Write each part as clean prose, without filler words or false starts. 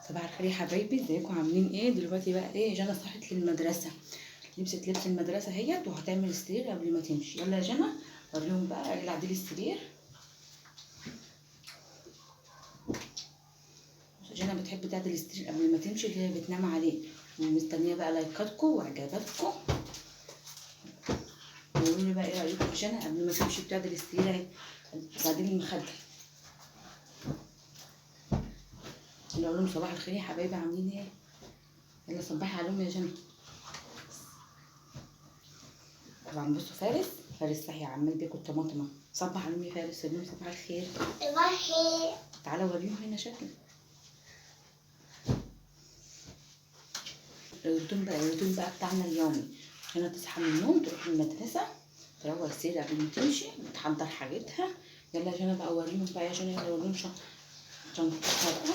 صباح الخير يا حبايبي، ازيكم عاملين ايه؟ دلوقتي بقى ايه، جنى صحت للمدرسه، لبست لبس المدرسه اهيت وهتعمل السرير قبل ما تمشي. يلا يا جنى وريهم بقى العديل السرير. جنى بتحب تعدل السرير قبل ما تمشي اللي هي بتنام عليه، ومستنيه بقى لايكاتكم واعجاباتكم. وقولوا لي بقى ايه رايكم في جنى قبل ما تمشي بتعدل السرير اهي، تعديل المخده. يلا قولوا لهم صباح الخير يا حبايبي، عاملين ايه؟ يلا صباحي عليهم يا جنى. طبعا بصوا فارس صحي عمال بياكل طماطم. صبح عليهم يا فارس، قول لهم صباح الخير. صباح الخير. تعالى وريهم هنا شكل الروتين بقى بتاعنا اليومي. هنا تصحى من النوم، تروح المدرسة، تروق السرير قبل ما تمشي، تحضر حاجتها. يلا يا جنى بقى وريهم بقى يا جنى، يلا وريهم شنطتها بقى.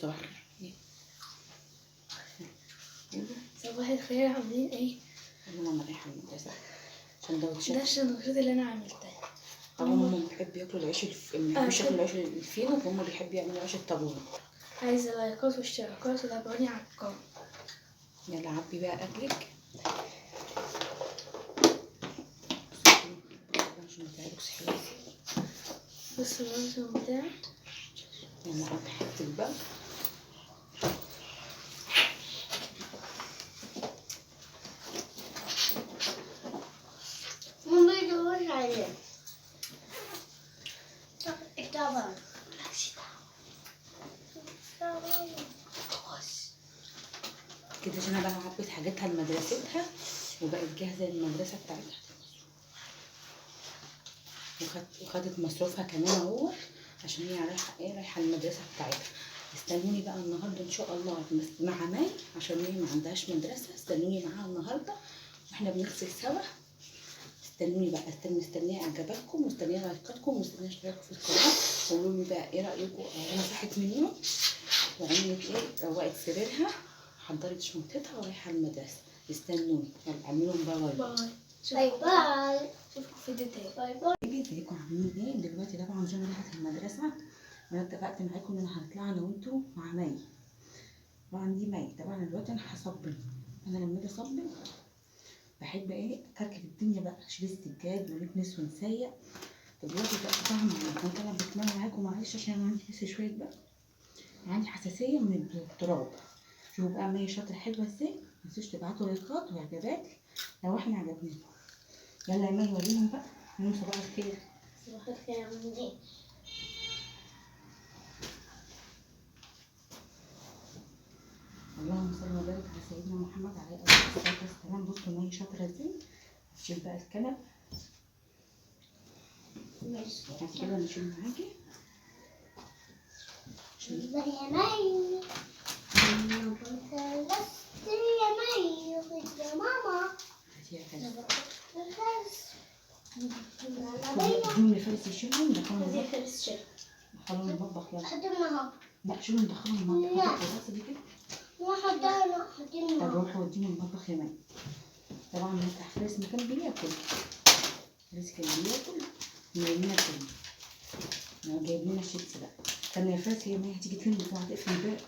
صباح الخير. صباح الخير، عاملين ايه؟ يلا ماما رايحة المدرسة. سندوتشات. ده السندوتشات اللي انا عملتها. طبعا هما بيحبوا ياكلوا العيش ما بيحبوش ياكلوا العيش الفينو، فهم بيحبوا يعملوا عيش الطابونة. عايزة لايكات واشتراكات وتابعوني على القناة. يلا عبي بقى اكلك عشان متعبكش حياتي. بص المنظر بتاعي. يلا عبي حاجتك بقى. ما بيدورش عليه. طبعا. كده جنى بقى عبت حاجاتها لمدرستها وبقت جاهزة للمدرسة بتاعتها، وخدت مصروفها كمان اهو، عشان هي رايحة المدرسة بتاعتها. استنوني بقى النهارده ان شاء الله مع مي، عشان هي ما عندهاش مدرسة. استنوني معاها النهارده واحنا بنغسل سوا. استنوني بقى، مستنيه اعجاباتكم، مستنيه لايكاتكم، مستنيه اشتراككم في القناه. قولوا لي بقى ايه رايكم. انا صحت من النوم وعملت ايه، روقت سريرها، حضرت شنطتها ورايحه المدرسه. استنوني، يلا اعملوا باي باي باي. اشوفكم في فيديو تاني. باي باي. ازيكم عاملين ايه؟ دلوقتي طبعا جنى راحت المدرسه، وانا اتفقت معاكم ان انا هطلع انا وانتوا مع مي. طبعا دي مي، طبعا دلوقتي انا هصبن. انا لما اجي اصبن بحب ايه، اكركب الدنيا بقى، اشيل السجاد ونكنس ونسيق. دلوقتي بقى فاهمه انا طبعا بتكلم معاكم، معلش عشان انا عندي لسه شويه بقى، عندي حساسيه من التراب. شوفوا بقى مي شاطره حلوه ازاي. متنسوش تبعتوا لايكات واعجابات لو احنا عجبناكم. يلا يا مي وريهم بقى، قولوا صباح الخير. صباح الخير، عاملين ايه؟ اللهم صل وبارك على سيدنا محمد عليه الصلاه والسلام. بصوا مي شاطره ازاي. نشيل بقى الكنب. ماشي كده نشيل معاكي. يا مي. يا مي يا ماما. هاتي يا فندم. يلا اديهم لفارس يشيلهم، دخلهم هذه المطبخ. فارس شيل. دخلهم المطبخ يلا. حطيناها. لا شيلهم دخلهم المطبخ. لا. حطوا دي كده. ما حطينا. طب حطيناها. روحوا وديهم المطبخ يا مي. طبعا نفتح فارس مكان بياكل. فارس كان بياكل ونايمين كلنا. جايب لنا الشيبسي بقى. استنى يا فارس، هي مي هتيجي تلم بتاع تقفل الباب.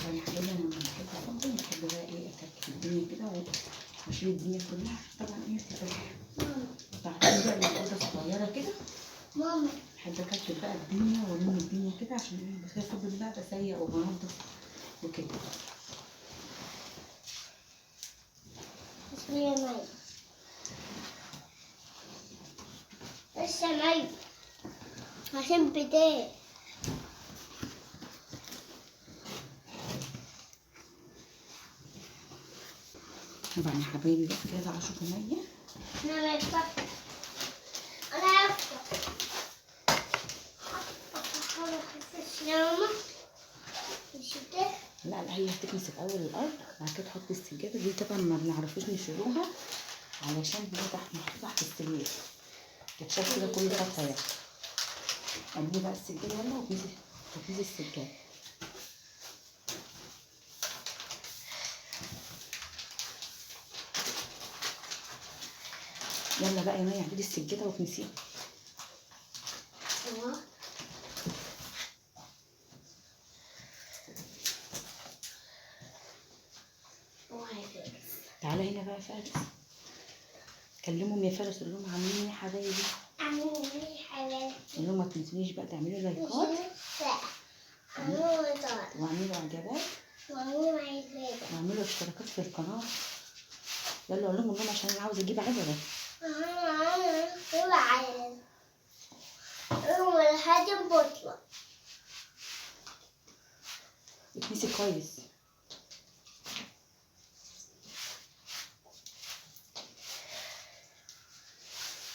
يعني حبيبي انا لما بحب اصبر بحب بقى ايه، اكركب الدنيا كده واشيل الدنيا كلها. طبعا ايه تفرح. بعدين بقى الاوضه صغيره كده. ماما. بحب اكركب بقى الدنيا والم الدنيا كده، عشان ايه، بخاف افضل بقى بسيق وبنضف وكده. اسمي يا مي. لسه مي. عشان بداية. طبعا يا حبايبي بقى كده اشوفوا ميه. انا افتح. انا افتح. يا ماما. مش ده. لا هي هتكنس الاول الارض، بعد كده تحط السجاده دي. طبعا ما بنعرفوش نشيلوها علشان هي محطوطه تحت السرير، تتشال كده كل فتره يعني. اعملي بقى السجاده يلا وكيسي السجاده. يلا بقى يا مي اعملي السجاده وتنسيها. ايوه. تعالى هنا بقى يا فارس، كلمهم يا فارس، قول لهم عاملين ايه يا حبايبي؟ عاملين ايه يا حبايبي؟ قول لهم ما تنسونيش بقى تعملوا لايكات واعملوا اعجابات واعملوا اشتراكات في القناه. يلا قول لهم عشان انا عاوزه اجيب عجله. والحاجة بطلة اتنسي كويس.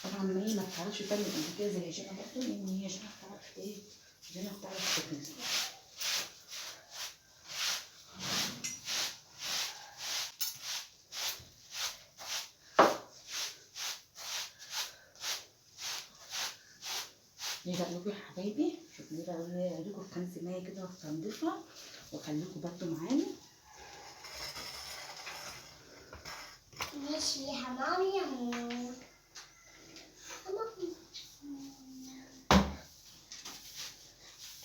طبعا مي ما بتعرفش تعمل قد كده زي جنى برضه، لان هي جنى بتعرف ايه، جنى بتعرف تكنس. ايه رايكم يا حبايبي؟ شوفوا لي بقى اوريكم الكنز ميه كده وتنضيفها، وخليكم برضه معانا. ماشي يا مامي.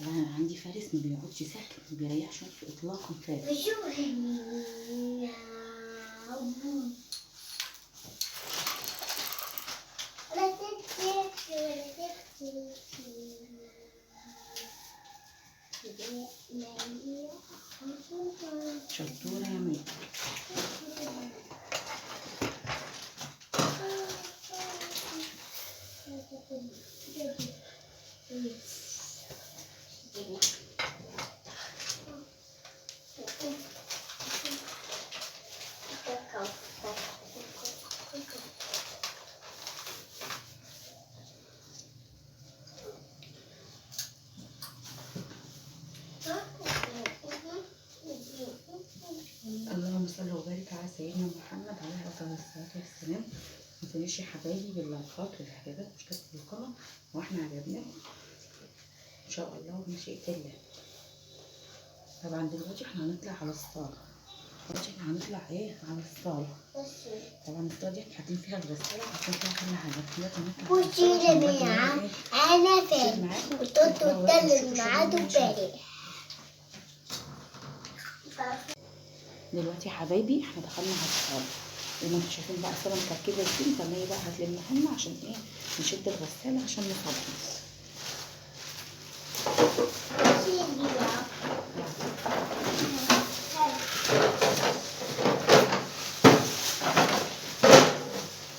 طبعا انا عندي فارس ما بيقعدش ساكت، ما بيريحش في اطلاقا فارس. شطوره يا مي. اللهم صل وبارك على سيدنا محمد عليه افضل الصلاه والسلام. ما تنسوش يا حبايبي باللايكات والحاجات مشترك في القناه، واحنا عجبناكم ان شاء الله بمشيئه الله. طبعا دلوقتي احنا هنطلع على الصاله. دلوقتي احنا هنطلع ايه على الصاله. طبعا الصاله دي حاطين فيها الغساله وحاطين فيها كل حاجه. بصي يا جماعه انا فاهم وطنط قدام الميعاد وبارح. دلوقتي يا حبايبي احنا دخلنا على الصاله، زي ما انتم شايفين بقى الصاله مكركبه ازاي. فمية بقى هتلمها لنا عشان ايه، نشد الغساله عشان نصبها.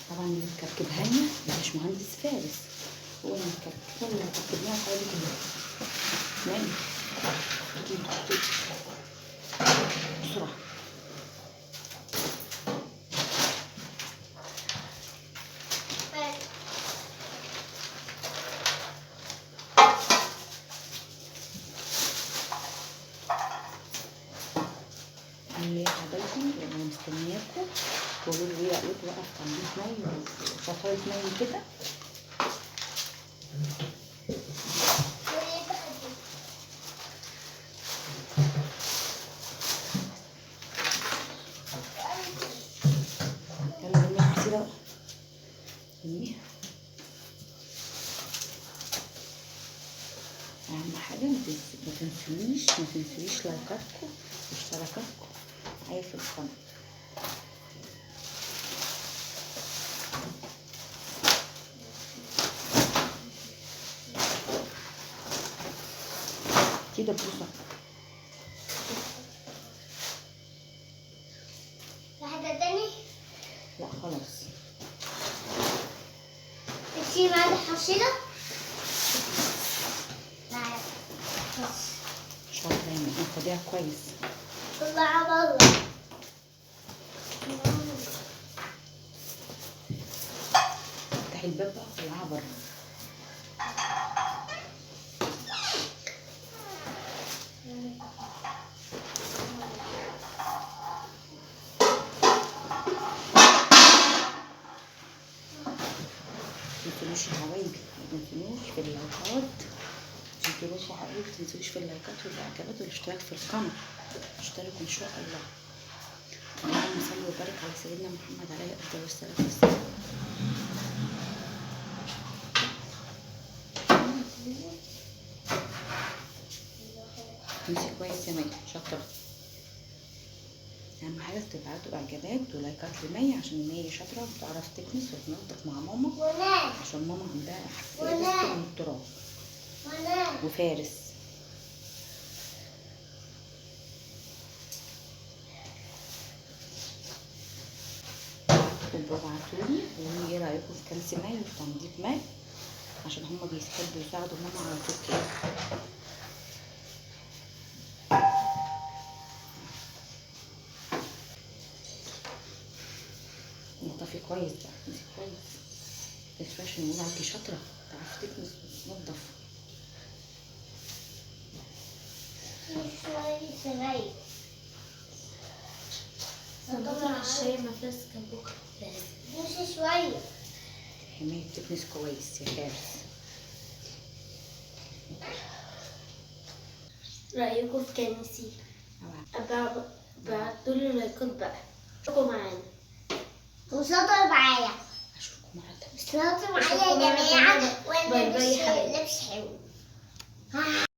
طبعا اللي مكركبها لنا الباشمهندس فارس، هو اللي مكركبها لنا، ركبناها حوالي كده. نعم بسرعه. يا حبايبي انا مستنياكم تقولوا لي ايه رايكم بقى في تنظيف مي وشفايط مي كده. يلا بينا كتير بقى. اهم حاجه ما تنسونيش لايكاتكم واشتراكاتكم معايا في القناه. كده بوسه. واحدة تاني؟ لا خلاص. بتشيل معاك حشيرة؟ لا بس شاطره يا ماما، خديها كويس. طلعها بره. افتحي الباب بقى وطلعها بره. متنسوش يا حبايبي، متنسوش في اللايكات، متنسوش يا حبايبي، متنسوش في اللايكات والاعجابات والاشتراك في القناه. اشتركوا ان شاء الله. اللهم صل وبارك على سيدنا محمد عليه افضل الصلاه والسلام. امسك كويس يا مي، شاطرة. أهم حاجة تبعتوا إعجابات ولايكات لمي عشان هي شاطرة وبتعرف تكنس وتنظف مع ماما، عشان ماما عندها إحساس من التراب. وفارس وابعتولي وقولي ايه رأيكم في كنس مي وفي تنظيف مي، عشان هما بيحبوا يساعدوا ماما على طول كده. نضفي كويس بقى، امسكي كويس، متنساش نقول عليكي شاطرة تعرفي تكنس وتنضف. طبعا الشاي ما فيش بكره مش شوية. حماية بتكنس كويس يا فارس. رأيكم في كنسي؟ بعتولي لايكات بقى. اشوفكم معانا وشاطر معايا. اشوفكم مرة تانية. شاطر معايا يا جماعة. باي باي يا حبايبي. لبس حلو.